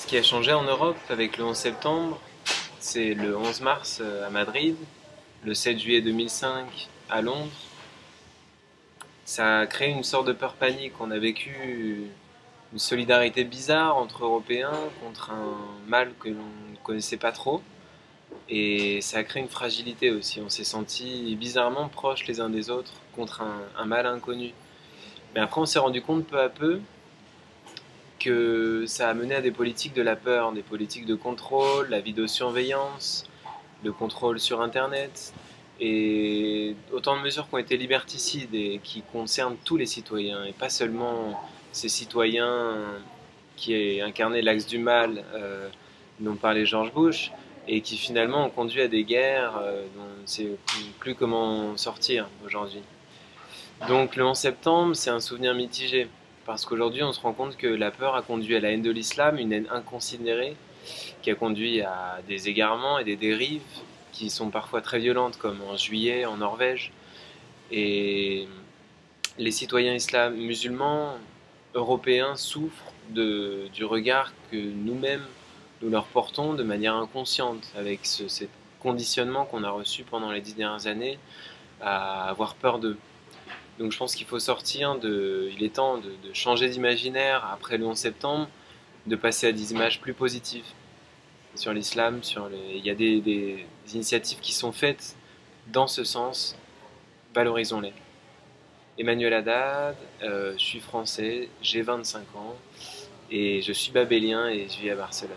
Ce qui a changé en Europe avec le 11 septembre, c'est le 11 mars à Madrid, le 7 juillet 2005 à Londres. Ça a créé une sorte de peur panique. On a vécu une solidarité bizarre entre Européens contre un mal que l'on ne connaissait pas trop. Et ça a créé une fragilité aussi. On s'est sentis bizarrement proches les uns des autres contre un mal inconnu. Mais après, on s'est rendu compte peu à peu que ça a mené à des politiques de la peur, des politiques de contrôle, la vidéosurveillance, le contrôle sur Internet, et autant de mesures qui ont été liberticides et qui concernent tous les citoyens, et pas seulement ces citoyens qui incarnaient l'axe du mal dont parlait George Bush, et qui finalement ont conduit à des guerres dont on ne sait plus comment sortir aujourd'hui. Donc le 11 septembre, c'est un souvenir mitigé, parce qu'aujourd'hui on se rend compte que la peur a conduit à la haine de l'islam, une haine inconsidérée, qui a conduit à des égarements et des dérives qui sont parfois très violentes, comme en juillet en Norvège. Et les citoyens musulmans, européens, souffrent du regard que nous-mêmes nous leur portons de manière inconsciente, avec ce conditionnement qu'on a reçu pendant les 10 dernières années à avoir peur d'eux. Donc je pense qu'il faut il est temps de changer d'imaginaire après le 11 septembre, de passer à des images plus positives sur l'islam, il y a des initiatives qui sont faites dans ce sens, valorisons-les. Emmanuel Haddad, je suis français, j'ai 25 ans et je suis babélien et je vis à Barcelone.